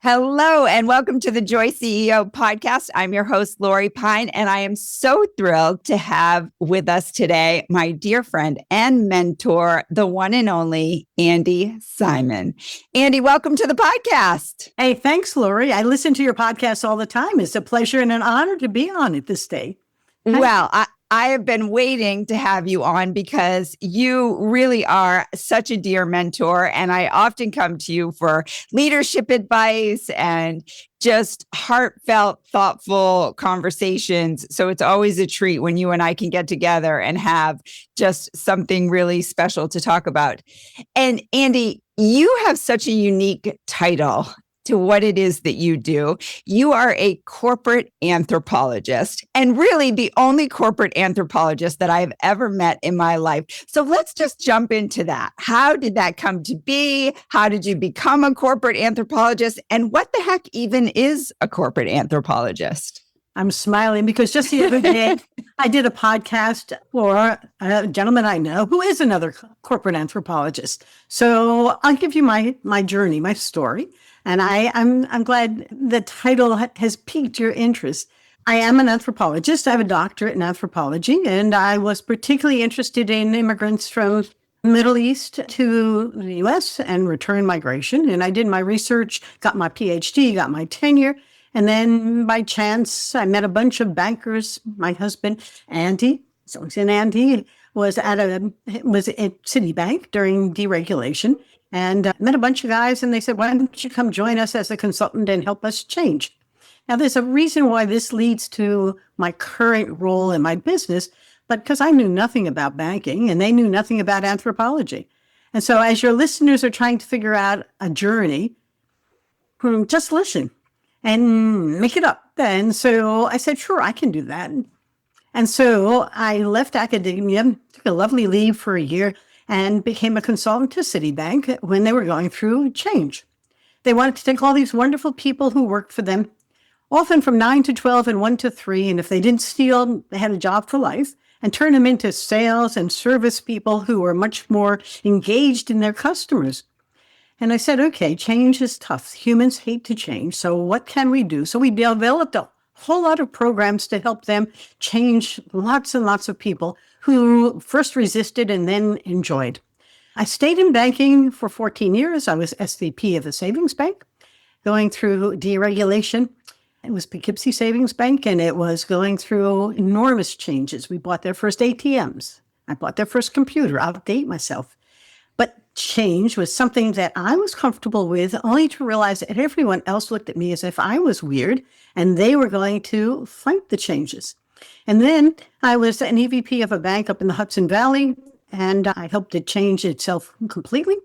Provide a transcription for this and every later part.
Hello, and welcome to the Joy CEO podcast. I'm your host, Lori Pine, and I am so thrilled to have with us today my dear friend and mentor, the one and only Andy Simon. Andy, welcome to the podcast. Hey, thanks, Lori. I listen to your podcast all the time. It's a pleasure and an honor to be on it this day. Well, I have been waiting to have you on because you really are such a dear mentor. And I often come to you for leadership advice and just heartfelt, thoughtful conversations. So it's always a treat when you and I can get together and have just something really special to talk about. And Andy, you have such a unique title to what it is that you do. You are a corporate anthropologist, and really the only corporate anthropologist that I've ever met in my life. So let's just jump into that. How did that come to be? How did you become a corporate anthropologist? And what the heck even is a corporate anthropologist? I'm smiling because just the other day, I did a podcast for a gentleman I know who is another corporate anthropologist. So I'll give you my journey, my story. And I'm glad the title has piqued your interest. I am an anthropologist. I have a doctorate in anthropology, and I was particularly interested in immigrants from the Middle East to the U.S. and return migration. And I did my research, got my PhD, got my tenure. And then by chance, I met a bunch of bankers. My husband, Andy, was at Citibank during deregulation. And met a bunch of guys, and they said, why don't you come join us as a consultant and help us change? Now, there's a reason why this leads to my current role in my business, but because I knew nothing about banking, and they knew nothing about anthropology. And so as your listeners are trying to figure out a journey, just listen and make it up. And so I said, sure, I can do that. And so I left academia, took a lovely leave for a year, and became a consultant to Citibank when they were going through change. They wanted to take all these wonderful people who worked for them, often from 9 to 12 and 1 to 3, and if they didn't steal, they had a job for life, and turn them into sales and service people who were much more engaged in their customers. And I said, okay, change is tough. Humans hate to change, so what can we do? So we developed a whole lot of programs to help them change lots and lots of people who first resisted and then enjoyed. I stayed in banking for 14 years. I was SVP of a savings bank, going through deregulation. It was Poughkeepsie Savings Bank, and it was going through enormous changes. We bought their first ATMs. I bought their first computer. I'll date myself. But change was something that I was comfortable with, only to realize that everyone else looked at me as if I was weird, and they were going to fight the changes. And then I was an EVP of a bank up in the Hudson Valley, and I helped it change itself completely.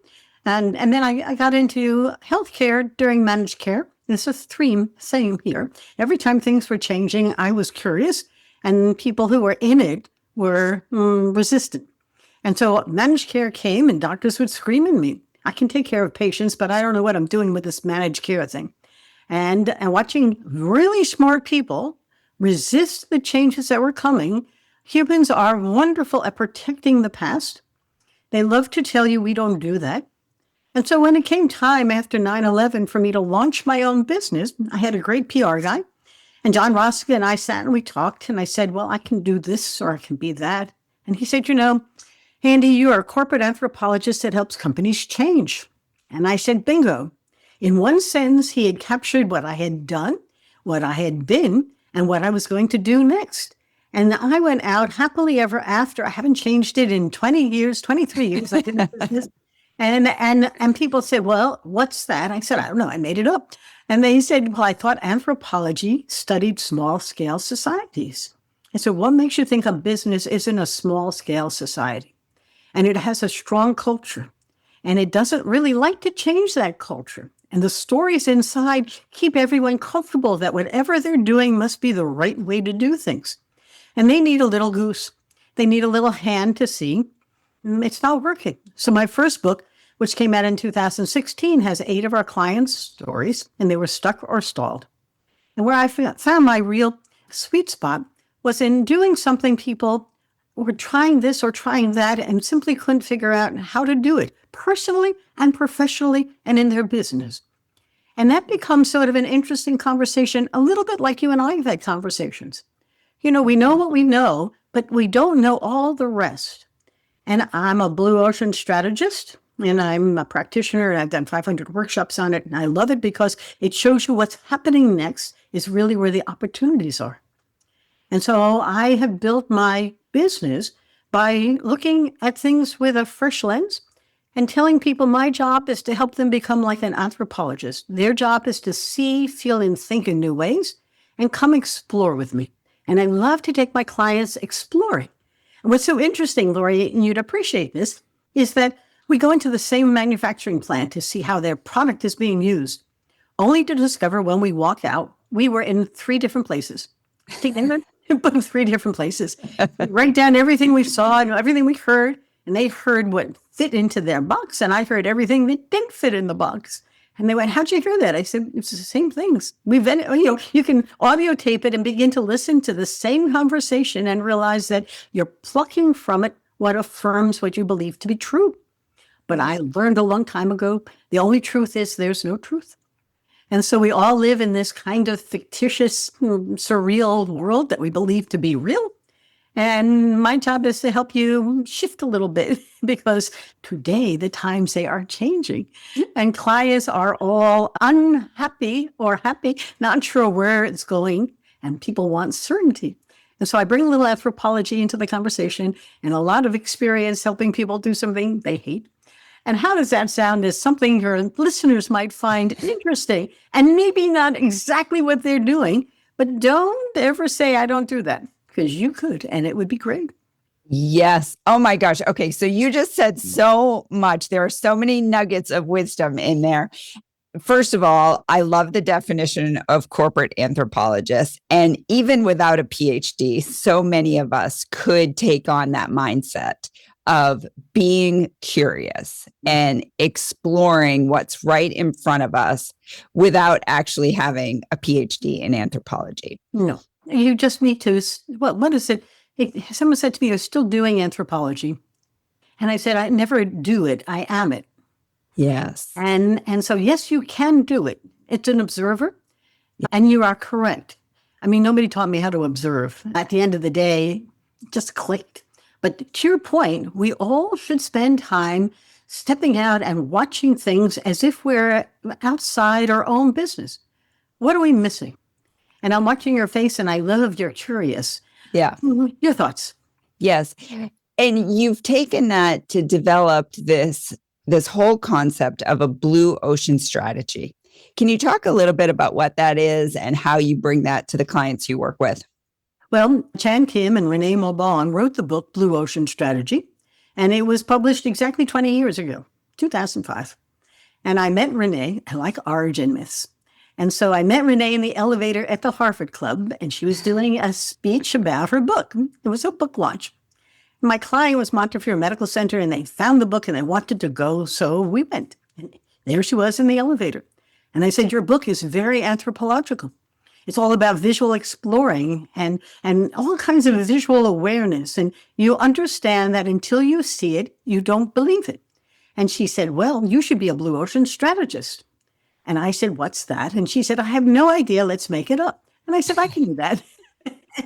And then I got into healthcare during managed care. This is the same here. Every time things were changing, I was curious, and people who were in it were resistant. And so managed care came, and doctors would scream at me, I can take care of patients, but I don't know what I'm doing with this managed care thing. And watching really smart people resist the changes that were coming. Humans are wonderful at protecting the past. They love to tell you we don't do that. And so when it came time after 9/11 for me to launch my own business, I had a great PR guy. And John Roska and I sat and we talked, and I said, well, I can do this or I can be that. And he said, Andy, you are a corporate anthropologist that helps companies change. And I said, bingo. In one sentence, he had captured what I had done, what I had been, and what I was going to do next. And I went out happily ever after. I haven't changed it in 20 years, 23 years. I did business. And people said, well, what's that? I said, I don't know. I made it up. And they said, well, I thought anthropology studied small-scale societies. I said, what makes you think a business isn't a small-scale society? And it has a strong culture. And it doesn't really like to change that culture. And the stories inside keep everyone comfortable that whatever they're doing must be the right way to do things. And they need a little goose. They need a little hand to see it's not working. So my first book, which came out in 2016, has 8 of our clients' stories, and they were stuck or stalled. And where I found my real sweet spot was in doing something people were trying this or trying that and simply couldn't figure out how to do it personally and professionally and in their business. And that becomes sort of an interesting conversation, a little bit like you and I have had conversations. We know what we know, but we don't know all the rest. And I'm a blue ocean strategist, and I'm a practitioner, and I've done 500 workshops on it. And I love it because it shows you what's happening next is really where the opportunities are. And so I have built my business by looking at things with a fresh lens and telling people my job is to help them become like an anthropologist. Their job is to see, feel, and think in new ways and come explore with me. And I love to take my clients exploring. And what's so interesting, Lori, and you'd appreciate this, is that we go into the same manufacturing plant to see how their product is being used, only to discover when we walk out, we were in 3 different places. But 3 different places. Write down everything we saw and everything we heard, and they heard what fit into their box, and I heard everything that didn't fit in the box. And they went, "How'd you hear that?" I said, "It's the same things. You can audio tape it and begin to listen to the same conversation and realize that you're plucking from it what affirms what you believe to be true." But I learned a long time ago, the only truth is there's no truth. And so we all live in this kind of fictitious, surreal world that we believe to be real. And my job is to help you shift a little bit because today the times they are changing and clients are all unhappy or happy, not sure where it's going, and people want certainty. And so I bring a little anthropology into the conversation and a lot of experience helping people do something they hate. And how does that sound as something your listeners might find interesting and maybe not exactly what they're doing, but don't ever say, "I don't do that," because you could, and it would be great. Yes. Oh my gosh. Okay. So you just said so much. There are so many nuggets of wisdom in there. First of all, I love the definition of corporate anthropologist. And even without a PhD, so many of us could take on that mindset of being curious and exploring what's right in front of us without actually having a PhD in anthropology. No, you just need to, what is it? Someone said to me, "You're still doing anthropology." And I said, "I never do it. I am it." Yes. And so, yes, you can do it. It's an observer, and you are correct. I mean, nobody taught me how to observe. At the end of the day, it just clicked. But to your point, we all should spend time stepping out and watching things as if we're outside our own business. What are we missing? And I'm watching your face, and I love you're curious. Yeah. Your thoughts? Yes. And you've taken that to develop this whole concept of a blue ocean strategy. Can you talk a little bit about what that is and how you bring that to the clients you work with? Well, Chan Kim and Renee Mobon wrote the book Blue Ocean Strategy, and it was published exactly 20 years ago, 2005. And I met Renee. I like origin myths. And so I met Renee in the elevator at the Harvard Club, and she was doing a speech about her book. It was a book launch. My client was Montefiore Medical Center, and they found the book and they wanted to go, so we went. And there she was in the elevator. And I said, "Your book is very anthropological. It's all about visual exploring and all kinds of visual awareness. And you understand that until you see it, you don't believe it." And she said, "Well, you should be a blue ocean strategist." And I said, "What's that?" And she said, "I have no idea. Let's make it up." And I said, "I can do that."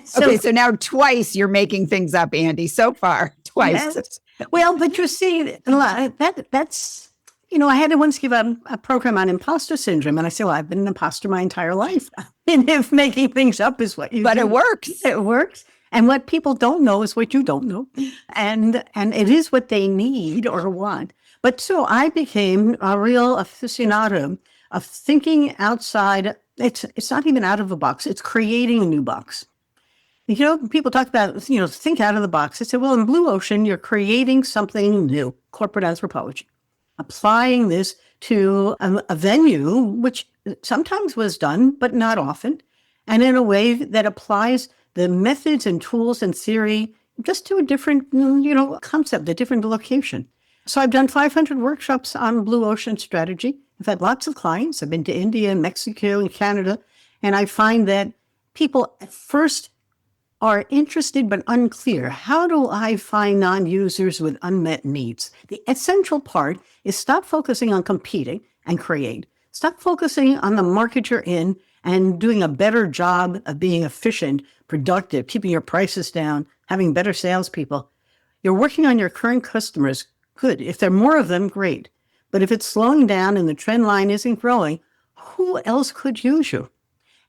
So now twice you're making things up, Andy, so far, twice. Yes. Well, but you see, that's, I had to once give a program on imposter syndrome. And I said, "Well, I've been an imposter my entire life." And if making things up is what you But do. it works. It works. And what people don't know is what you don't know. And it is what they need or want. But so I became a real aficionado of thinking outside. It's not even out of a box. It's creating a new box. People talk about, think out of the box. I said, well, in Blue Ocean, you're creating something new, corporate anthropology, applying this to a venue, which sometimes was done, but not often, and in a way that applies the methods and tools and theory just to a different, concept, a different location. So I've done 500 workshops on Blue Ocean strategy. I've had lots of clients. I've been to India, Mexico, and Canada, and I find that people at first are interested but unclear. How do I find non-users with unmet needs? The essential part is stop focusing on competing and create. Stop focusing on the market you're in and doing a better job of being efficient, productive, keeping your prices down, having better salespeople. You're working on your current customers. Good. If there are more of them, great. But if it's slowing down and the trend line isn't growing, who else could use you?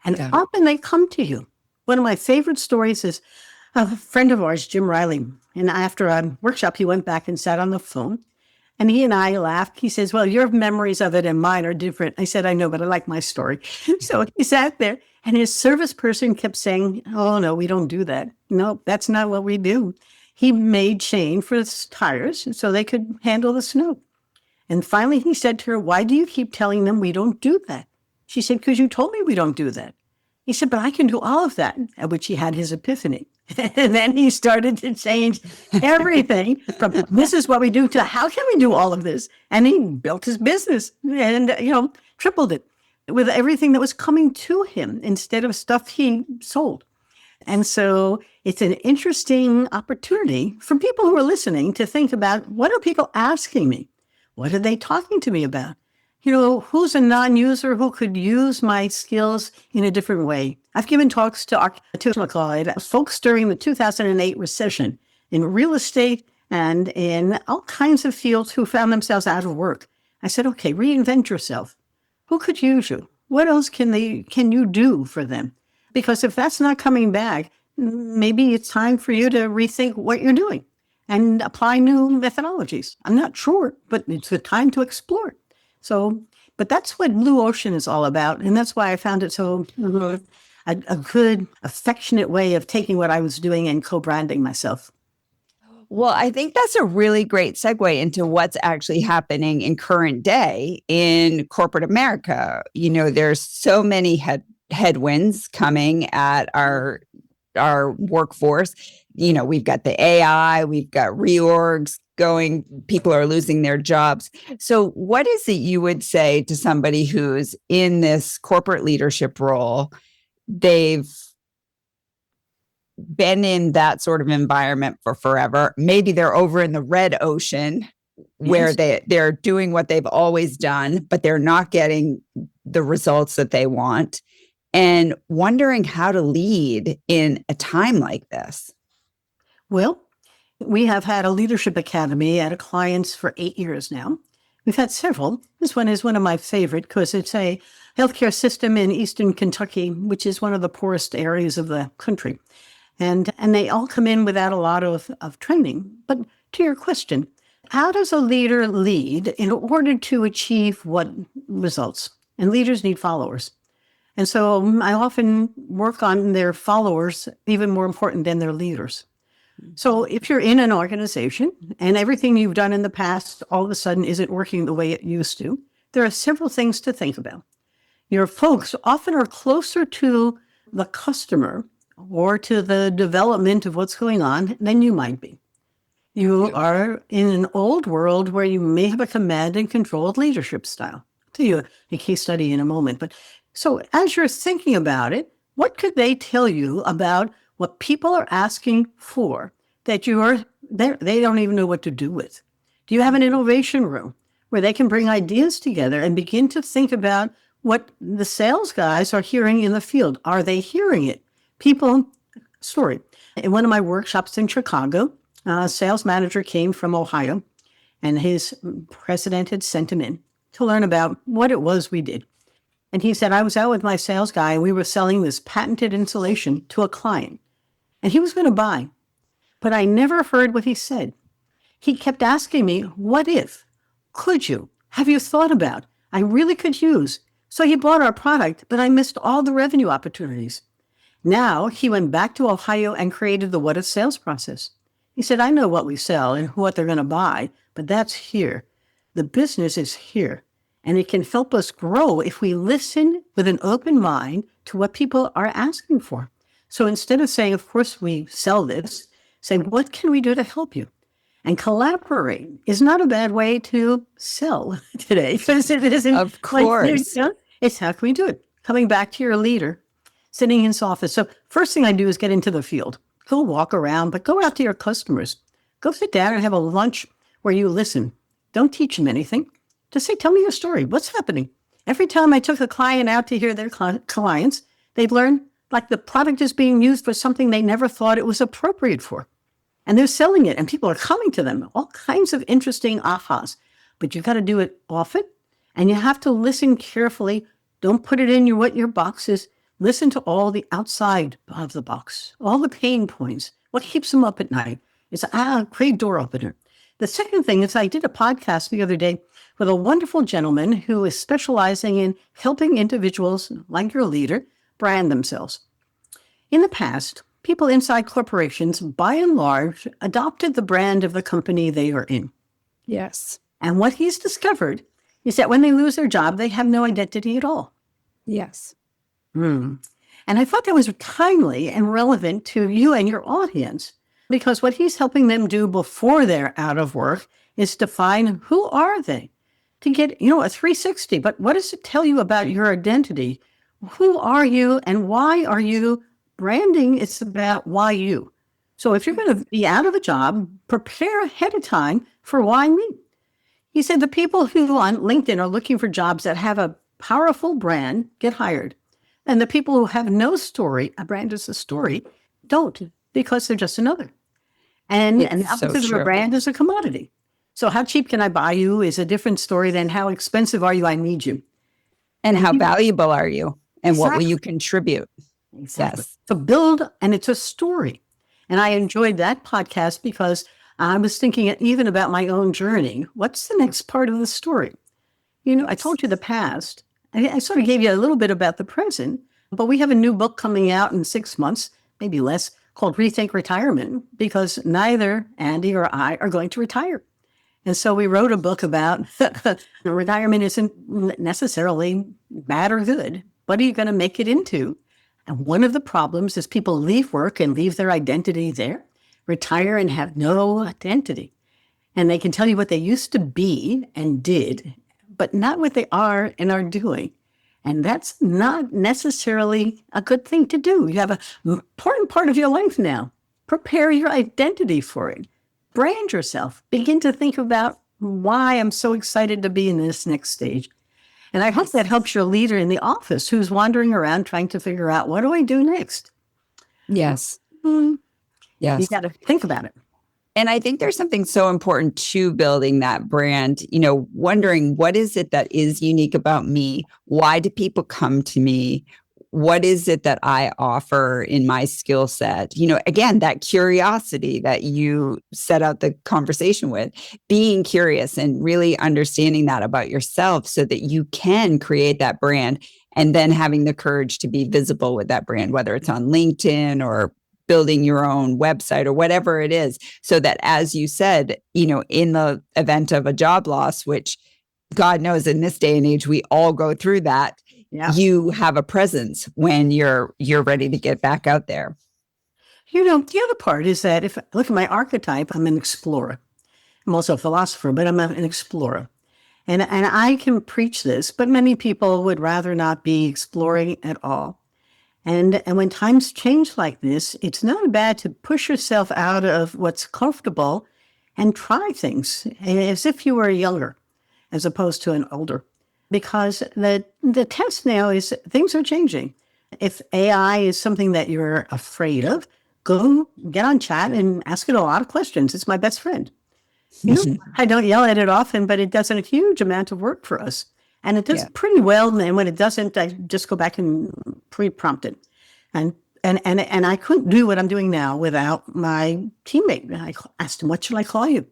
And often they come to you. One of my favorite stories is a friend of ours, Jim Riley. And after a workshop, he went back and sat on the phone. And he and I laughed. He says, well, your memories of it and mine are different. I said, I know, but I like my story. So he sat there and his service person kept saying, oh, no, we don't do that. No, that's not what we do. He made chain for his tires so they could handle the snow. And finally, he said to her, why do you keep telling them we don't do that? She said, because you told me we don't do that. He said, but I can do all of that, at which he had his epiphany. And then he started to change everything from this is what we do to how can we do all of this? And he built his business and, tripled it with everything that was coming to him instead of stuff he sold. And so it's an interesting opportunity for people who are listening to think about, what are people asking me? What are they talking to me about? Who's a non-user who could use my skills in a different way? I've given talks to folks during the 2008 recession in real estate and in all kinds of fields who found themselves out of work. I said, okay, reinvent yourself. Who could use you? What else can you do for them? Because if that's not coming back, maybe it's time for you to rethink what you're doing and apply new methodologies. I'm not sure, but it's the time to explore. So, but that's what Blue Ocean is all about. And that's why I found it so a good, affectionate way of taking what I was doing and co-branding myself. Well, I think that's a really great segue into what's actually happening in current day in corporate America. There's so many headwinds coming at our workforce. We've got the AI, we've got reorgs going, people are losing their jobs. So what is it you would say to somebody who's in this corporate leadership role? They've been in that sort of environment for forever. Maybe they're over in the red ocean where they're doing what they've always done, but they're not getting the results that they want, and wondering how to lead in a time like this. Well, we have had a leadership academy at a client's for 8 years now. We've had several. This one is one of my favorite because it's a healthcare system in Eastern Kentucky, which is one of the poorest areas of the country. And they all come in without a lot of training. But to your question, how does a leader lead in order to achieve what results? And leaders need followers. And so I often work on their followers, even more important than their leaders. So if you're in an organization and everything you've done in the past all of a sudden isn't working the way it used to, there are several things to think about. Your folks often are closer to the customer or to the development of what's going on than you might be. You are in an old world where you may have a command and controlled leadership style. I'll tell you a case study in a moment. But so as you're thinking about it, what could they tell you about what people are asking for that they don't even know what to do with? Do you have an innovation room where they can bring ideas together and begin to think about what the sales guys are hearing in the field? Are they hearing it? Story. In one of my workshops in Chicago, a sales manager came from Ohio, and his president had sent him in to learn about what it was we did. And he said, I was out with my sales guy, and we were selling this patented insulation to a client. And he was going to buy, but I never heard what he said. He kept asking me, what if? Could you? Have you thought about? I really could use. So he bought our product, but I missed all the revenue opportunities. Now he went back to Ohio and created the what if sales process. He said, I know what we sell and what they're going to buy, but that's here. The business is here, and it can help us grow if we listen with an open mind to what people are asking for. So instead of saying, of course we sell this, say, what can we do to help you? And collaborate is not a bad way to sell today. Because it isn't. Of course. It's how can we do it? Coming back to your leader, sitting in his office. So first thing I do is get into the field. Go walk around, but go out to your customers. Go sit down and have a lunch where you listen. Don't teach them anything. Just say, tell me your story. What's happening? Every time I took a client out to hear their clients, they'd learn like the product is being used for something they never thought it was appropriate for. And they're selling it and people are coming to them. All kinds of interesting ahas. But you got to do it often and you have to listen carefully. Don't put it in what your box is. Listen to all the outside of the box, all the pain points. What keeps them up at night? It's great door opener. The second thing is I did a podcast the other day with a wonderful gentleman who is specializing in helping individuals like your leader brand themselves. In the past, people inside corporations, by and large, adopted the brand of the company they are in. Yes. And what he's discovered is that when they lose their job, they have no identity at all. Yes. And I thought that was timely and relevant to you and your audience, because what he's helping them do before they're out of work is define who are they to get, a 360. But what does it tell you about your identity? Who are you and why are you? Branding is about why you. So if you're going to be out of a job, prepare ahead of time for why me. He said the people who on LinkedIn are looking for jobs that have a powerful brand get hired. And the people who have no story, a brand is a story, don't, because they're just another. And the opposite of a brand is a commodity. So how cheap can I buy you is a different story than how expensive are you, I need you. And how valuable are you? And what will you contribute? Exactly. Yes. So build, and it's a story. And I enjoyed that podcast because I was thinking even about my own journey. What's the next part of the story? I told you the past. I sort of gave you a little bit about the present, but we have a new book coming out in 6 months, maybe less, called Rethink Retirement, because neither Andy or I are going to retire. And so we wrote a book about retirement isn't necessarily bad or good. What are you going to make it into? And one of the problems is people leave work and leave their identity there, retire and have no identity. And they can tell you what they used to be and did, but not what they are and are doing. And that's not necessarily a good thing to do. You have an important part of your life now. Prepare your identity for it. Brand yourself. Begin to think about why I'm so excited to be in this next stage. And I hope that helps your leader in the office who's wandering around trying to figure out, what do I do next? Yes. Yes. You got to think about it. And I think there's something so important to building that brand, wondering what is it that is unique about me? Why do people come to me? What is it that I offer in my skill set? Again, that curiosity that you set out the conversation with, being curious and really understanding that about yourself so that you can create that brand and then having the courage to be visible with that brand, whether it's on LinkedIn or building your own website or whatever it is, so that, as you said, in the event of a job loss, which God knows in this day and age, we all go through that. Yeah. You have a presence when you're ready to get back out there. The other part is that if I look at my archetype, I'm an explorer. I'm also a philosopher, but I'm an explorer. And I can preach this, but many people would rather not be exploring at all. And when times change like this, it's not bad to push yourself out of what's comfortable and try things as if you were younger as opposed to an older. Because the test now is things are changing. If AI is something that you're afraid of, go get on chat and ask it a lot of questions. It's my best friend. I don't yell at it often, but it does a huge amount of work for us. And it does pretty well. And when it doesn't, I just go back and pre-prompt it. And I couldn't do what I'm doing now without my teammate. I asked him, what should I call you?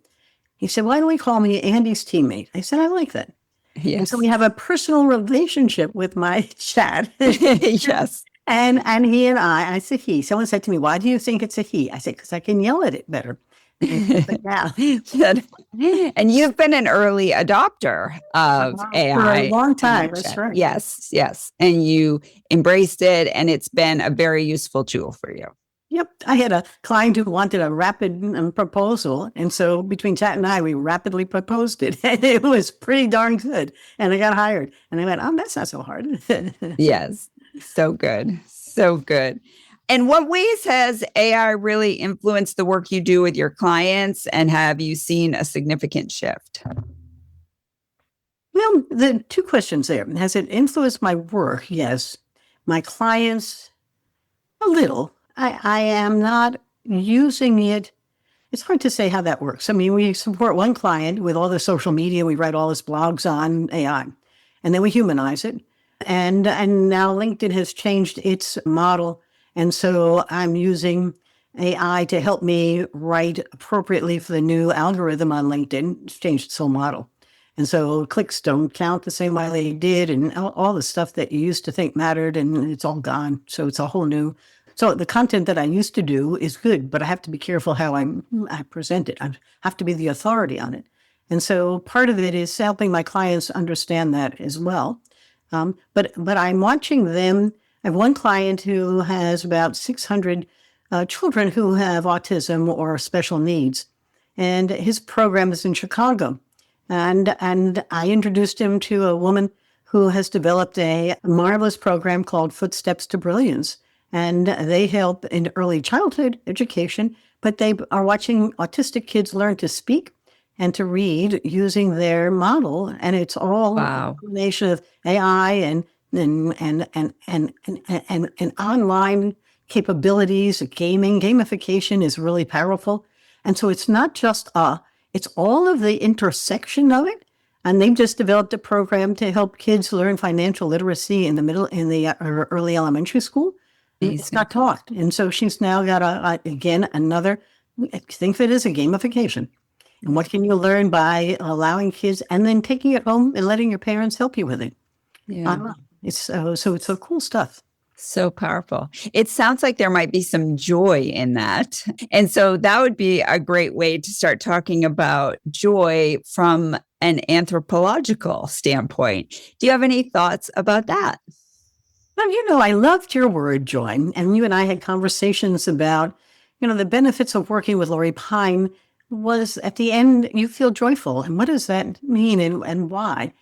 He said, why don't we call me Andy's teammate? I said, I like that. Yes. And so we have a personal relationship with my chat. Yes. And he and I said he. Someone said to me, why do you think it's a he? I said, because I can yell at it better. And you've been an early adopter of AI. For a long time. That's right. Yes, yes. And you embraced it, and it's been a very useful tool for you. Yep. I had a client who wanted a rapid proposal. And so between Chat and I, we rapidly proposed it. And it was pretty darn good. And I got hired. And I went, that's not so hard. Yes. So good. So good. In what ways has AI really influenced the work you do with your clients? And have you seen a significant shift? Well, the two questions there. Has it influenced my work? Yes. My clients, a little. I am not using it. It's hard to say how that works. I mean, we support one client with all the social media. We write all his blogs on AI, and then we humanize it. And now LinkedIn has changed its model. And so I'm using AI to help me write appropriately for the new algorithm on LinkedIn. It's changed its whole model. And so clicks don't count the same way they did, and all the stuff that you used to think mattered, and it's all gone. So it's a whole new. So the content that I used to do is good, but I have to be careful how I present it. I have to be the authority on it. And so part of it is helping my clients understand that as well. But I'm watching them. I have one client who has about 600 children who have autism or special needs, and his program is in Chicago. And I introduced him to a woman who has developed a marvelous program called Footsteps to Brilliance. And they help in early childhood education, but they are watching autistic kids learn to speak and to read using their model. And it's all a combination of AI and online capabilities, gaming. Gamification is really powerful. And so it's not just it's all of the intersection of it. And they've just developed a program to help kids learn financial literacy in the early elementary school. It's not taught. And so she's now got again, another, think of it as a gamification. And what can you learn by allowing kids and then taking it home and letting your parents help you with it? Yeah. It's cool stuff. So powerful. It sounds like there might be some joy in that. And so that would be a great way to start talking about joy from an anthropological standpoint. Do you have any thoughts about that? Well, I loved your word, joy. And you and I had conversations about, the benefits of working with Lori Pine was at the end, you feel joyful. And what does that mean and why?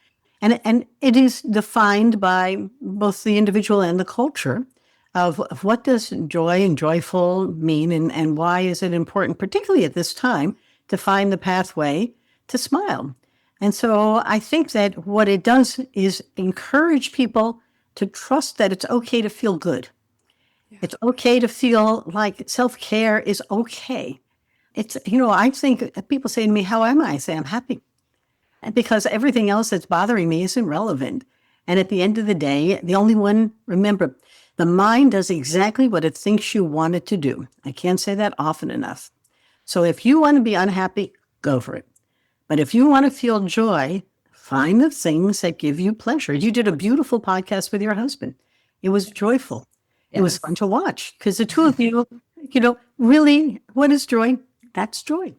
And it is defined by both the individual and the culture of what does joy and joyful mean and why is it important, particularly at this time, to find the pathway to smile. And so I think that what it does is encourage people to trust that it's okay to feel good. Yeah. It's okay to feel like self-care is okay. It's, I think people say to me, how am I? I say, I'm happy. And because everything else that's bothering me is irrelevant. And at the end of the day, the only one, remember, the mind does exactly what it thinks you want it to do. I can't say that often enough. So if you want to be unhappy, go for it. But if you want to feel joy, find the things that give you pleasure. You did a beautiful podcast with your husband. It was joyful. Yes. It was fun to watch because the two of you, really, what is joy? That's joy.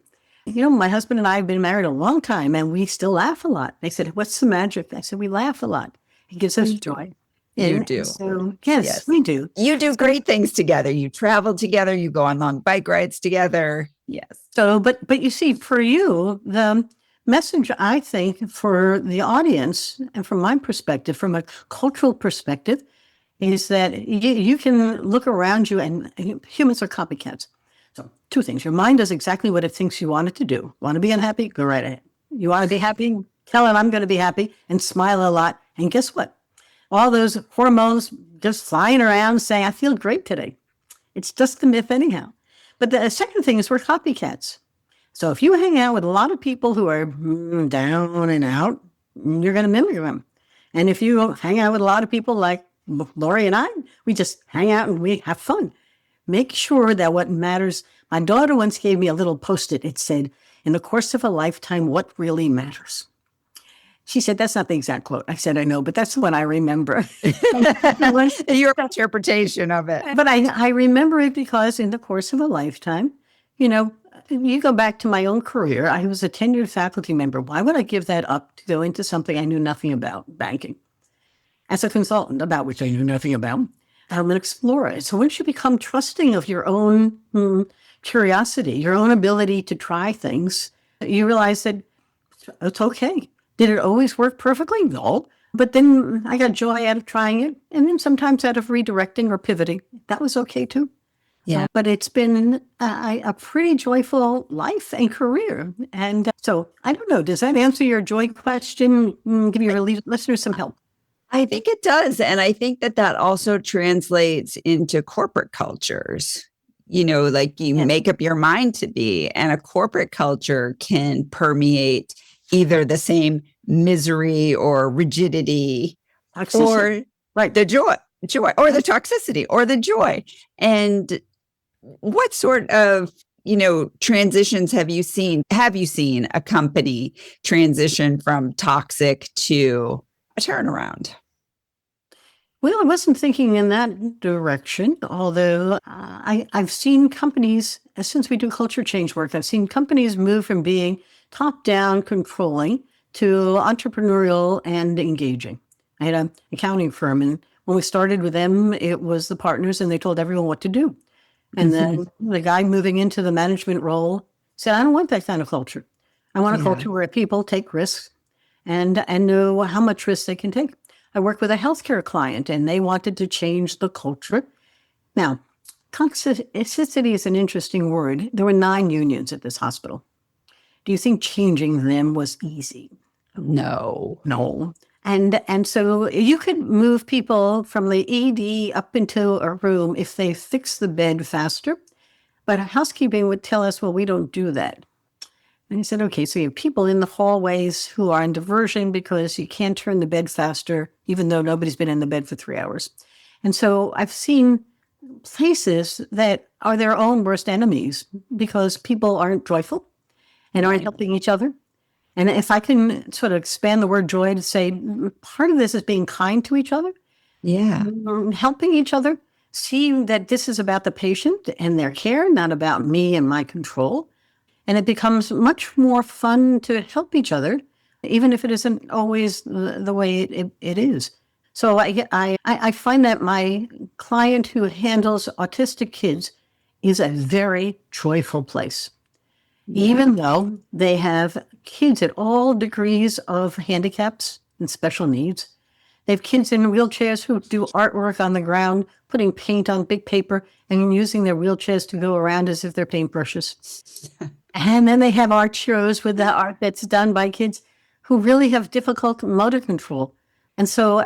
My husband and I have been married a long time and we still laugh a lot. They said, what's the magic? I said, we laugh a lot. It gives us joy. You do. So, yes, we do. You do great things together. You travel together. You go on long bike rides together. Yes. So, but you see, for you, the message, I think, for the audience and from my perspective, from a cultural perspective, is that you can look around you and humans are copycats. So two things. Your mind does exactly what it thinks you want it to do. Want to be unhappy? Go right ahead. You want to be happy? Tell it I'm going to be happy and smile a lot. And guess what? All those hormones just flying around saying, I feel great today. It's just the myth anyhow. But the second thing is we're copycats. So if you hang out with a lot of people who are down and out, you're going to mimic them. And if you hang out with a lot of people like Lori and I, we just hang out and we have fun. Make sure that what matters. My daughter once gave me a little Post-it. It said, in the course of a lifetime, what really matters? She said, that's not the exact quote. I said, I know, but that's what I remember. Your interpretation of it. But I remember it because in the course of a lifetime, you go back to my own career. I was a tenured faculty member. Why would I give that up to go into something I knew nothing about, banking? As a consultant, about which I knew nothing about. I'm an explorer. So once you become trusting of your own curiosity, your own ability to try things, you realize that it's okay. Did it always work perfectly? No. But then I got joy out of trying it. And then sometimes out of redirecting or pivoting. That was okay too. Yeah. But it's been a pretty joyful life and career. And so I don't know, does that answer your joy question? Give your listeners some help? I think it does. And I think that that also translates into corporate cultures. Like you make up your mind to be, and a corporate culture can permeate either the same misery or rigidity Toxicity. or Right. the joy, or the toxicity or the joy. And what sort of transitions have you seen? Have you seen a company transition from toxic to a turnaround? Well, I wasn't thinking in that direction, although I've seen companies, since we do culture change work, I've seen companies move from being top-down controlling to entrepreneurial and engaging. I had an accounting firm, and when we started with them, it was the partners, and they told everyone what to do. And then the guy moving into the management role said, I don't want that kind of culture. I want a culture where people take risks and know how much risk they can take. I worked with a healthcare client, and they wanted to change the culture. Now, toxicity is an interesting word. There were 9 unions at this hospital. Do you think changing them was easy? No. No. And so you could move people from the ED up into a room if they fix the bed faster. But housekeeping would tell us, well, we don't do that. And he said, okay, so you have people in the hallways who are in diversion because you can't turn the bed faster, even though nobody's been in the bed for 3 hours. And so I've seen places that are their own worst enemies because people aren't joyful and aren't helping each other. And if I can sort of expand the word joy to say part of this is being kind to each other. Yeah. Helping each other, seeing that this is about the patient and their care, not about me and my control. And it becomes much more fun to help each other, even if it isn't always the way it is. So I find that my client who handles autistic kids is a very joyful place. Even though they have kids at all degrees of handicaps and special needs. They have kids in wheelchairs who do artwork on the ground, putting paint on big paper and using their wheelchairs to go around as if they're paintbrushes. And then they have art shows with the art that's done by kids who really have difficult motor control. And so,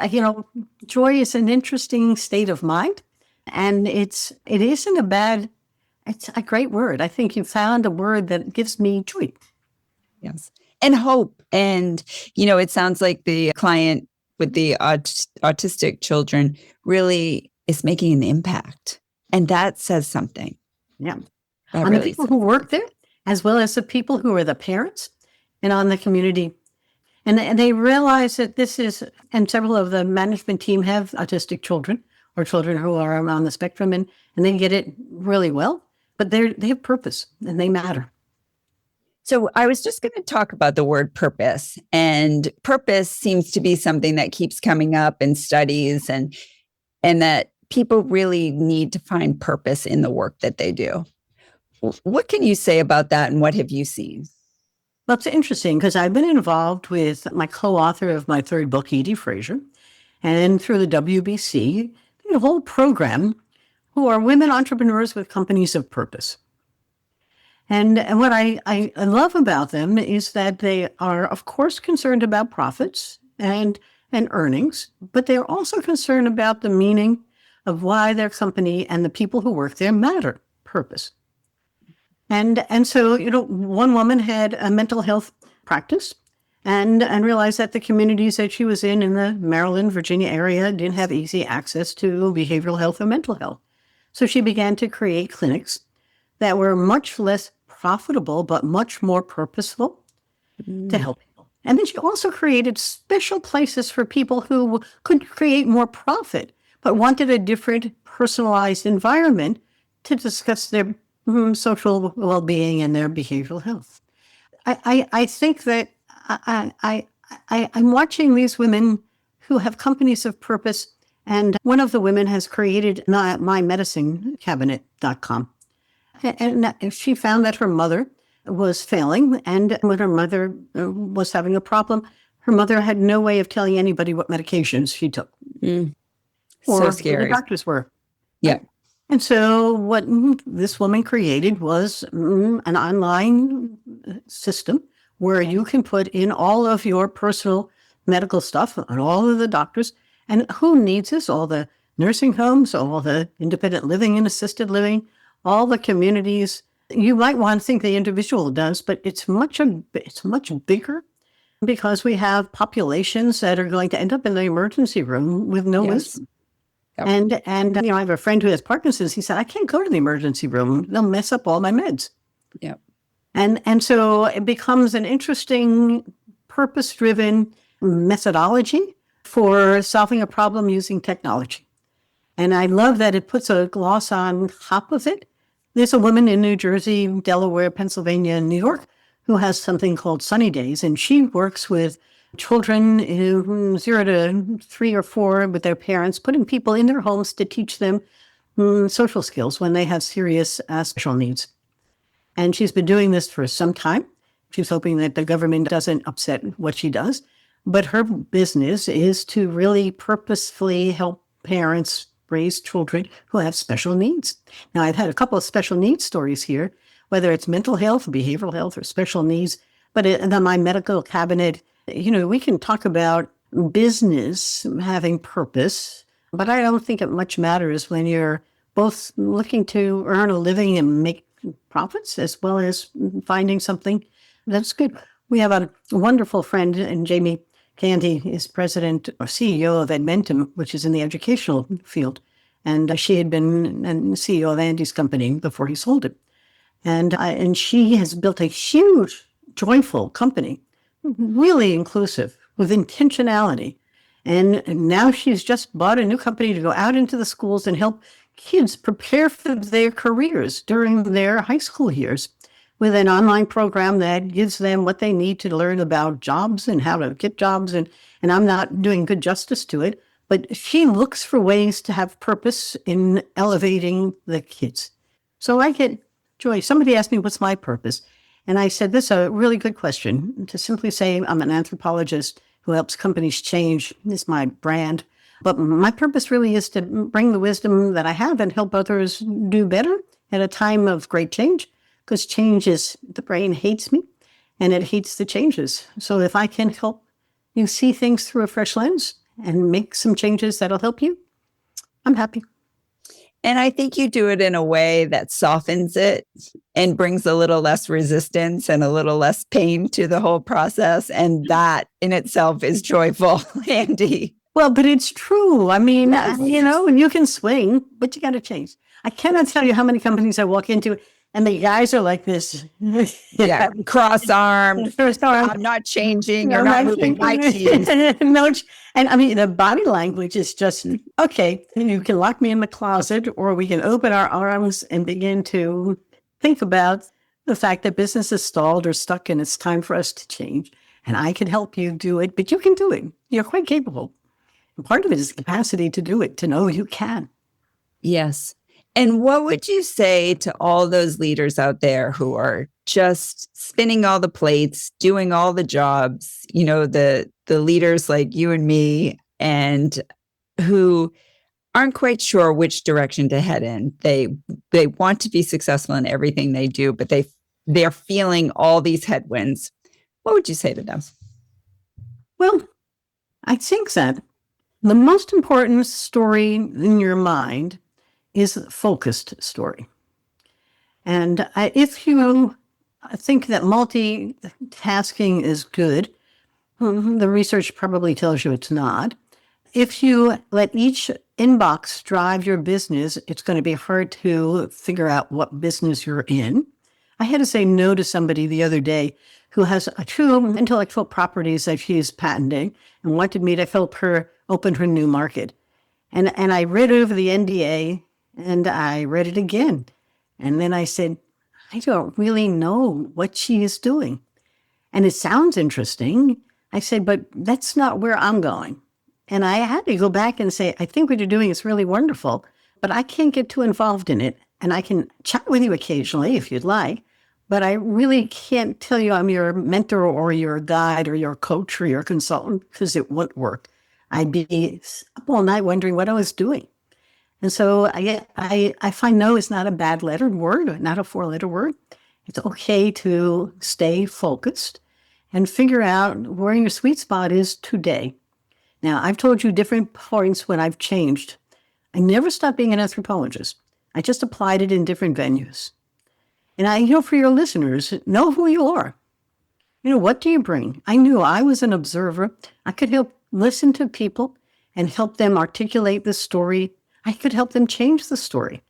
joy is an interesting state of mind. And it isn't a bad, it's a great word. I think you found a word that gives me joy. Yes. And hope. And, it sounds like the client with the autistic children really is making an impact. And that says something. Yeah. That On really the people who work there, as well as the people who are the parents and on the community. And they realize that this is, and several of the management team have autistic children or children who are on the spectrum, and they get it really well, but they have purpose and they matter. So I was just going to talk about the word purpose, and purpose seems to be something that keeps coming up in studies, and that people really need to find purpose in the work that they do. What can you say about that, and what have you seen? Well, it's interesting because I've been involved with my co-author of my 3rd book, Edie Frazier, and through the WBC, a whole program who are women entrepreneurs with companies of purpose. And what I love about them is that they are, of course, concerned about profits and earnings, but they're also concerned about the meaning of why their company and the people who work there matter, purpose. And so, one woman had a mental health practice and realized that the communities that she was in the Maryland, Virginia area didn't have easy access to behavioral health or mental health. So she began to create clinics that were much less profitable, but much more purposeful to help people. And then she also created special places for people who could create more profit, but wanted a different personalized environment to discuss their social well-being and their behavioral health. I think that I'm watching these women who have companies of purpose, and one of the women has created mymedicinecabinet.com. And she found that her mother was failing, and when her mother was having a problem, her mother had no way of telling anybody what medications she took. So Or scary. who the doctors were. Yeah. And so what this woman created was an online system where you can put in all of your personal medical stuff and all of the doctors. And who needs this? All the nursing homes, all the independent living and assisted living, all the communities. You might want to think the individual does, but it's much bigger because we have populations that are going to end up in the emergency room with no wisdom. Yep. And I have a friend who has Parkinson's. He said, I can't go to the emergency room. They'll mess up all my meds. Yep. And so it becomes an interesting, purpose-driven methodology for solving a problem using technology. And I love that it puts a gloss on top of it. There's a woman in New Jersey, Delaware, Pennsylvania, and New York who has something called Sunny Days, and she works with children 0 to 3 or 4 with their parents, putting people in their homes to teach them social skills when they have serious special needs. And she's been doing this for some time. She's hoping that the government doesn't upset what she does. But her business is to really purposefully help parents raise children who have special needs. Now, I've had a couple of special needs stories here, whether it's mental health, behavioral health, or special needs. But in my medical cabinet, we can talk about business having purpose, but I don't think it much matters when you're both looking to earn a living and make profits as well as finding something that's good. We have a wonderful friend, and Jamie Candy is president or CEO of Edmentum, which is in the educational field. And she had been CEO of Andy's company before he sold it. And she has built a huge, joyful company, really inclusive, with intentionality. And now she's just bought a new company to go out into the schools and help kids prepare for their careers during their high school years with an online program that gives them what they need to learn about jobs and how to get jobs. And I'm not doing good justice to it, but she looks for ways to have purpose in elevating the kids. So I get joy. Somebody asked me, what's my purpose? And I said, this is a really good question. To simply say I'm an anthropologist who helps companies change is my brand. But my purpose really is to bring the wisdom that I have and help others do better at a time of great change. Because the brain hates me and it hates the changes. So if I can help you see things through a fresh lens and make some changes that'll help you, I'm happy. And I think you do it in a way that softens it and brings a little less resistance and a little less pain to the whole process. And that in itself is joyful, Andy. Well, but it's true. I mean, you can swing, but you got to change. I cannot tell you how many companies I walk into and the guys are like this. Yeah, cross-armed. I'm not changing. You're not moving my keys. And I mean, the body language is just, okay, you can lock me in the closet or we can open our arms and begin to think about the fact that business is stalled or stuck and it's time for us to change. And I can help you do it, but you can do it. You're quite capable. And part of it is the capacity to do it, to know you can. Yes. And what would you say to all those leaders out there who are just spinning all the plates, doing all the jobs, the leaders like you and me, and who aren't quite sure which direction to head in? They want to be successful in everything they do, but they're feeling all these headwinds. What would you say to them? Well, I think that the most important story in your mind is a focused story. And if you think that multitasking is good, the research probably tells you it's not. If you let each inbox drive your business, it's going to be hard to figure out what business you're in. I had to say no to somebody the other day who has 2 intellectual properties that she's patenting and wanted me to help her open her new market. And I read over the NDA and I read it again. And then I said, I don't really know what she is doing. And it sounds interesting. I said, but that's not where I'm going. And I had to go back and say, I think what you're doing is really wonderful, but I can't get too involved in it. And I can chat with you occasionally if you'd like, but I really can't tell you I'm your mentor or your guide or your coach or your consultant because it won't work. I'd be up all night wondering what I was doing. And so I find no is not a bad lettered word, not a four-letter word. It's okay to stay focused and figure out where your sweet spot is today. Now, I've told you different points when I've changed. I never stopped being an anthropologist. I just applied it in different venues. And for your listeners, know who you are. What do you bring? I knew I was an observer. I could help listen to people and help them articulate the story. I could help them change the story.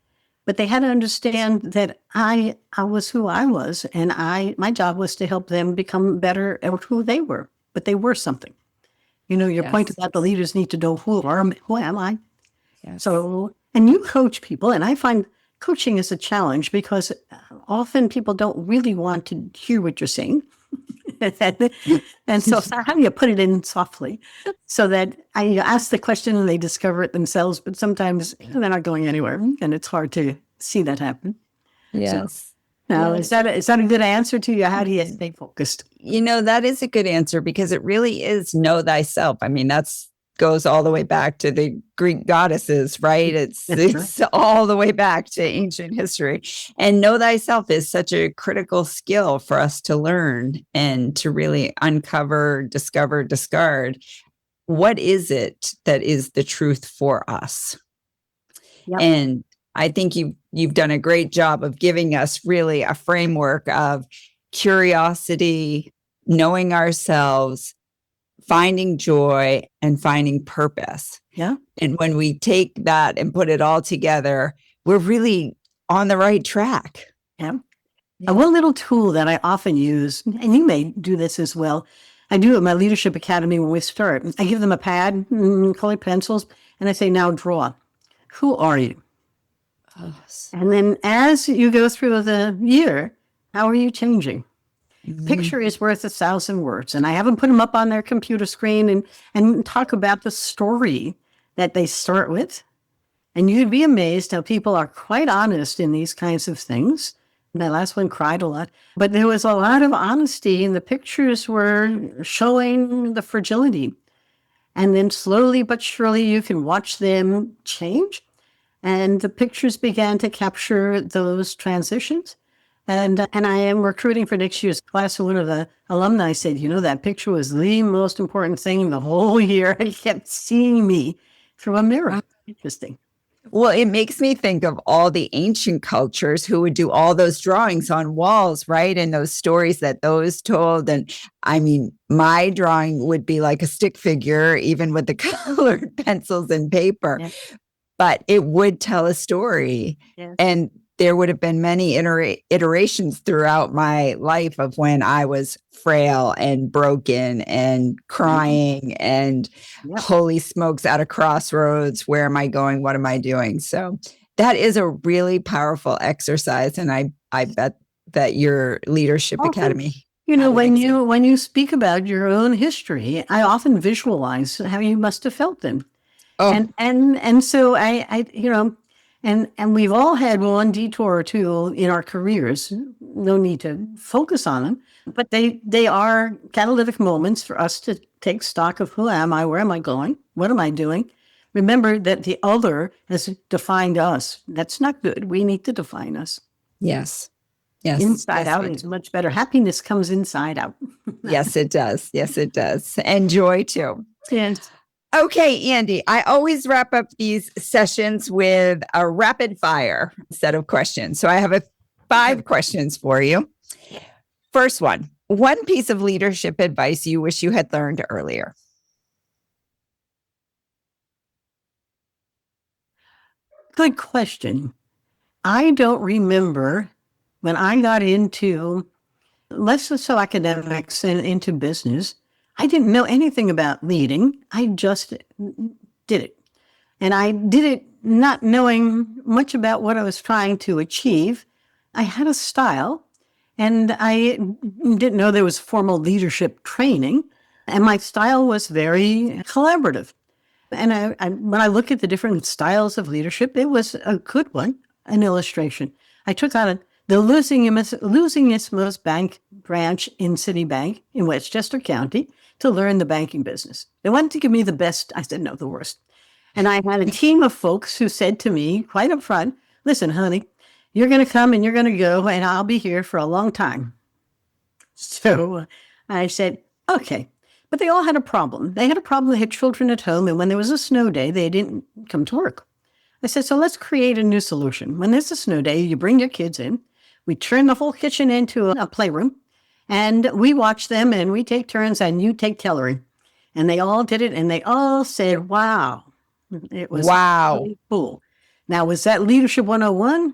But they had to understand that I was who I was, and my job was to help them become better at who they were. But they were something. Your point Yes. about the leaders need to know who am I? Yes. So, and you coach people, and I find coaching is a challenge because often people don't really want to hear what you're saying. And so how do you put it in softly so that I ask the question and they discover it themselves, but sometimes they're not going anywhere and it's hard to see that happen. Yes. Now, Yes. is that a good answer to you? How do you stay focused? That is a good answer because it really is know thyself. I mean, that's goes all the way back to the Greek goddesses, right? It's all the way back to ancient history. And know thyself is such a critical skill for us to learn and to really uncover, discover, discard. What is it that is the truth for us? Yep. And I think you've done a great job of giving us really a framework of curiosity, knowing ourselves, finding joy, and finding purpose. Yeah. And when we take that and put it all together, we're really on the right track. Yeah. Yeah. One little tool that I often use, and you may do this as well, I do at my leadership academy when we start. I give them a pad, colored pencils, and I say, now draw. Who are you? And then as you go through the year, how are you changing? Picture is worth 1,000 words. And I have them put them up on their computer screen and talk about the story that they start with. And you'd be amazed how people are quite honest in these kinds of things. My last one cried a lot, but there was a lot of honesty, and the pictures were showing the fragility. And then slowly but surely you can watch them change. And the pictures began to capture those transitions. And I am recruiting for next year's class. One of the alumni said, that picture was the most important thing the whole year. He kept seeing me through a mirror. Interesting. Well, it makes me think of all the ancient cultures who would do all those drawings on walls, right? And those stories that those told. And I mean, my drawing would be like a stick figure, even with the colored pencils and paper. Yeah. But it would tell a story. Yes. And there would have been many iterations throughout my life of when I was frail and broken and crying and holy smokes, at a crossroads. Where am I going? What am I doing? So that is a really powerful exercise. And I bet that your leadership academy. When you speak about your own history, I often visualize how you must have felt then. Oh. And so And we've all had one detour or two in our careers. No need to focus on them, but they are catalytic moments for us to take stock of who am I, where am I going, what am I doing? Remember that the other has defined us. That's not good. We need to define us. Yes. Yes. Inside out is much better. Happiness comes inside out. Yes, it does. Yes, it does. And joy too. Yes. Okay, Andy, I always wrap up these sessions with a rapid fire set of questions. So I have 5 questions for you. First one piece of leadership advice you wish you had learned earlier. Good question. I don't remember when I got into, less so academics and into business, I didn't know anything about leading. I just did it. And I did it not knowing much about what I was trying to achieve. I had a style, and I didn't know there was formal leadership training. And my style was very collaborative. And when I look at the different styles of leadership, it was a good one, an illustration. I took on the losingest bank branch in Citibank in Westchester County to learn the banking business. They wanted to give me the best. I said, no, the worst. And I had a team of folks who said to me quite up front, listen, honey, you're going to come and you're going to go, and I'll be here for a long time. So I said, okay. But they all had a problem. They had a problem. They had children at home. And when there was a snow day, they didn't come to work. I said, so let's create a new solution. When there's a snow day, you bring your kids in. We turn the whole kitchen into a playroom. And we watch them and we take turns and you take tailoring. And they all did it. And they all said, wow. It was really cool. Now, was that Leadership 101?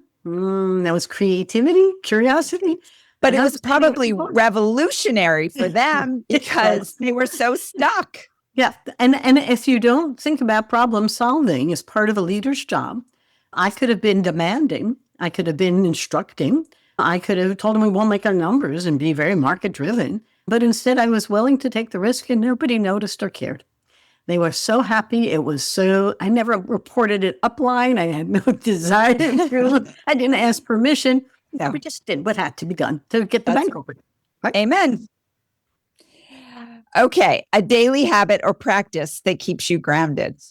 That was creativity, curiosity. But it was probably revolutionary for them because they were so stuck. Yeah. And if you don't think about problem solving as part of a leader's job, I could have been demanding. I could have been instructing. I could have told them we won't make our numbers and be very market driven. But instead, I was willing to take the risk and nobody noticed or cared. They were so happy. It was so, I never reported it upline. I had no desire to. I didn't ask permission. No. We just did what had to be done to get the bank open. Right? Amen. Okay. A daily habit or practice that keeps you grounded.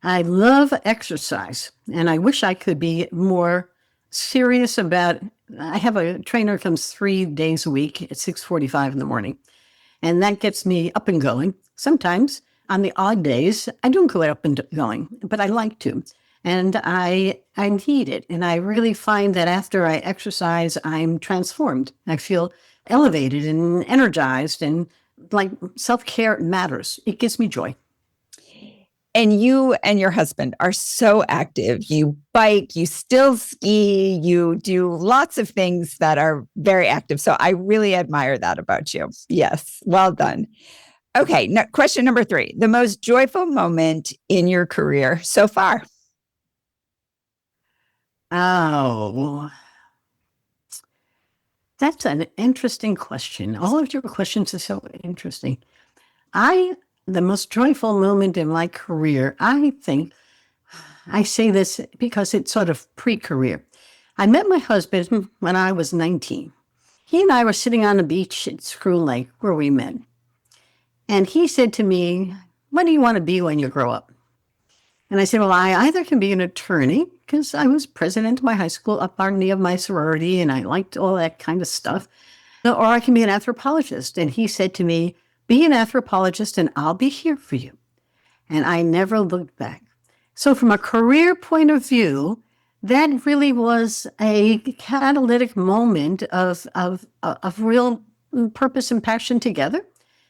I love exercise, and I wish I could be more serious about. I have a trainer who comes 3 days a week at 6:45 in the morning, and that gets me up and going. Sometimes on the odd days, I don't go up and going, but I like to, and I need it. And I really find that after I exercise, I'm transformed. I feel elevated and energized, and like self-care matters. It gives me joy. And you and your husband are so active. You bike, you still ski, you do lots of things that are very active. So I really admire that about you. Yes, well done. Okay, question number 3. The most joyful moment in your career so far? Oh, that's an interesting question. All of your questions are so interesting. The most joyful moment in my career, I think, I say this because it's sort of pre-career. I met my husband when I was 19. He and I were sitting on the beach at Screw Lake where we met. And he said to me, what do you want to be when you grow up? And I said, well, I either can be an attorney, because I was president of my high school, up our knee of my sorority, and I liked all that kind of stuff, or I can be an anthropologist. And he said to me, be an anthropologist and I'll be here for you. And I never looked back. So from a career point of view, that really was a catalytic moment of real purpose and passion together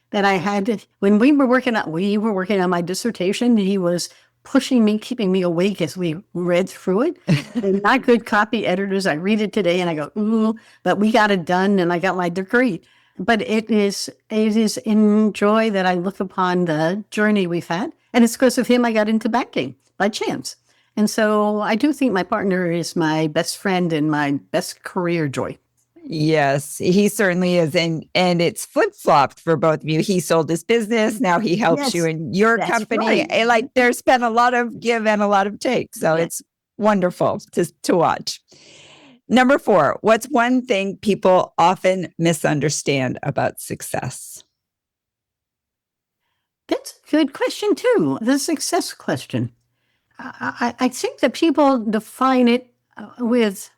that I had. When we were working on my dissertation, he was pushing me, keeping me awake as we read through it. And not good copy editors. I read it today and I go, ooh, but we got it done and I got my degree. But it is in joy that I look upon the journey we've had. And it's because of him I got into banking by chance. And so I do think my partner is my best friend and my best career joy. Yes, he certainly is. And it's flip-flopped for both of you. He sold his business. Now he helps you in your company. Right. And like there's been a lot of give and a lot of take. So it's wonderful to watch. Number 4, what's one thing people often misunderstand about success? That's a good question, too. The success question. I think that people define it with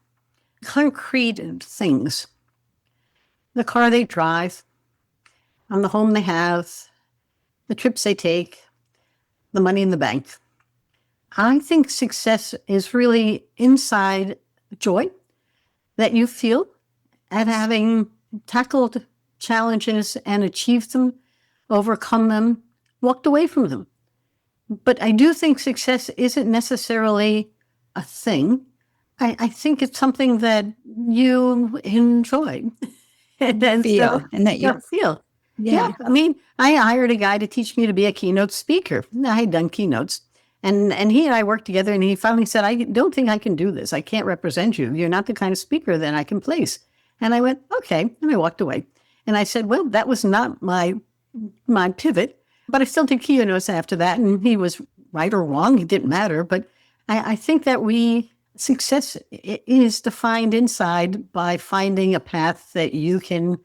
concrete things. The car they drive, and the home they have, the trips they take, the money in the bank. I think success is really inside joy that you feel at having tackled challenges and achieved them, overcome them, walked away from them. But I do think success isn't necessarily a thing. I think it's something that you enjoy and then Feel, and that you feel. Yeah. I mean, I hired a guy to teach me to be a keynote speaker. I had done keynotes. And he and I worked together, and he finally said, I don't think I can do this. I can't represent you. You're not the kind of speaker that I can place. And I went, okay. And I walked away. And I said, well, that was not my pivot, but I still did keynotes after that. And he was right or wrong. It didn't matter. But I think that success is defined inside by finding a path that you can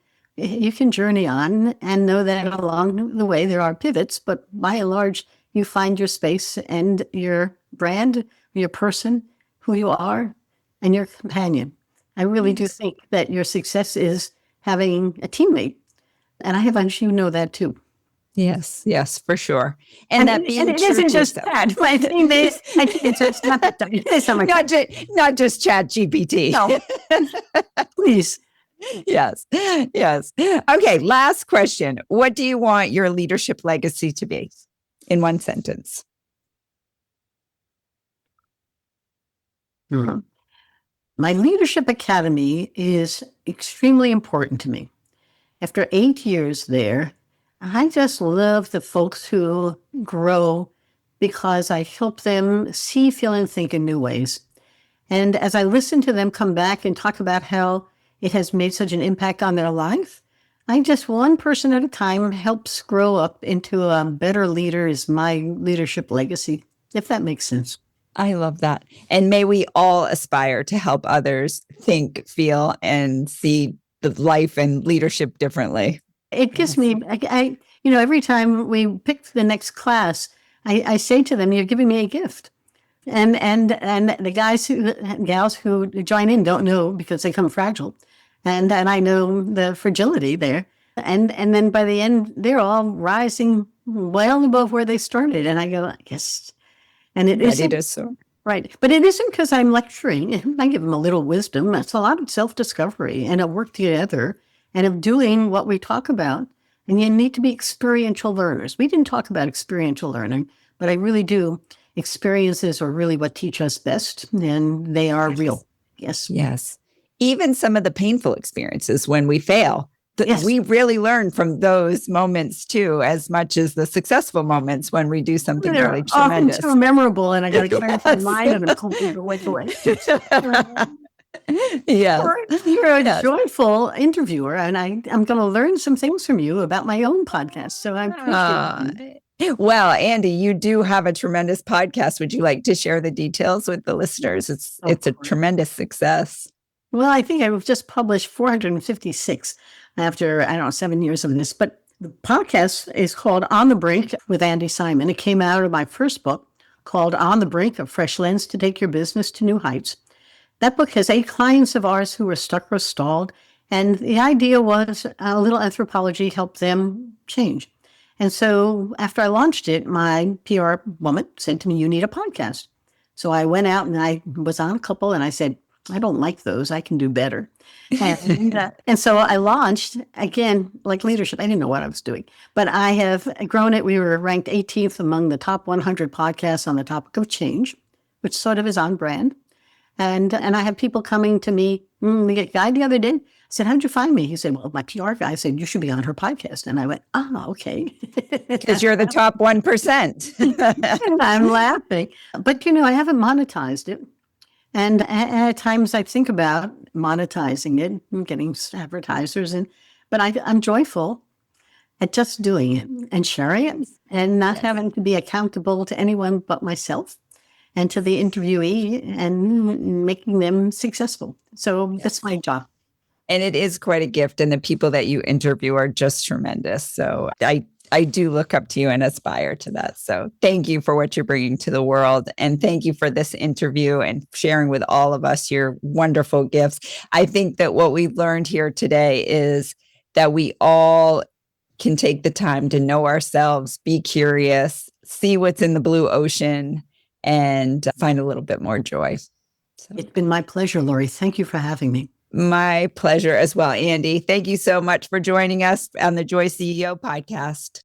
journey on and know that along the way there are pivots, but by and large, you find your space and your brand, your person, who you are, and your companion. I really do think that your success is having a teammate. And I have a hunch you know that too. Yes, yes, for sure. And that being it true isn't to just yourself. that. I think it's not that. Not just Chat GPT. No, please. Yes, yes. Okay, last question. What do you want your leadership legacy to be in one sentence? Mm-hmm. My leadership academy is extremely important to me. After 8 years there, I just love the folks who grow because I help them see, feel, and think in new ways. And as I listen to them come back and talk about how it has made such an impact on their life, I just one person at a time helps grow up into a better leader is my leadership legacy, if that makes sense. I love that. And may we all aspire to help others think, feel, and see the life and leadership differently. It gives me, every time we pick the next class, I say to them, "You're giving me a gift." And the gals who join in don't know because they come fragile, and I know the fragility there, and then by the end they're all rising well above where they started, and I go, yes, and it isn't So. right, but it isn't because I'm lecturing. I give them a little wisdom. It's a lot of self-discovery and a work together and of doing what we talk about. And you need to be experiential learners. We didn't talk about experiential learning, but I really do. Experiences are really what teach us best, and they are real. Yes. Yes. Even some of the painful experiences when we fail, Yes. we really learn from those moments too, as much as the successful moments when we do something They're really often tremendous. so memorable, and I got to clarify Yes. mine and I'm complete away. Yes. You're a joyful interviewer, and I'm going to learn some things from you about my own podcast. So I appreciate it. Well, Andy, you do have a tremendous podcast. Would you like to share the details with the listeners? It's a tremendous success. Well, I think I've just published 456 after, 7 years of this. But the podcast is called On the Brink with Andy Simon. It came out of my first book called On the Brink, A Fresh Lens to Take Your Business to New Heights. That book has 8 clients of ours who were stuck or stalled. And the idea was a little anthropology helped them change. And so after I launched it, my PR woman said to me, "You need a podcast." So I went out and I was on a couple and I said, "I don't like those. I can do better." And so I launched, again, like leadership. I didn't know what I was doing, but I have grown it. We were ranked 18th among the top 100 podcasts on the topic of change, which sort of is on brand. And I have people coming to me. The guy the other day said, "How did you find me?" He said, "Well, my PR guy said you should be on her podcast." And I went, "Okay." Because you're the top 1%. And I'm laughing. But, I haven't monetized it. And at times I think about monetizing it and getting advertisers. But I'm joyful at just doing it and sharing it and not having to be accountable to anyone but myself and to the interviewee and making them successful. So that's my job. And it is quite a gift. And the people that you interview are just tremendous. So I do look up to you and aspire to that. So thank you for what you're bringing to the world. And thank you for this interview and sharing with all of us your wonderful gifts. I think that what we've learned here today is that we all can take the time to know ourselves, be curious, see what's in the blue ocean, and find a little bit more joy. So. It's been my pleasure, Lori. Thank you for having me. My pleasure as well, Andy. Thank you so much for joining us on the Joy CEO podcast.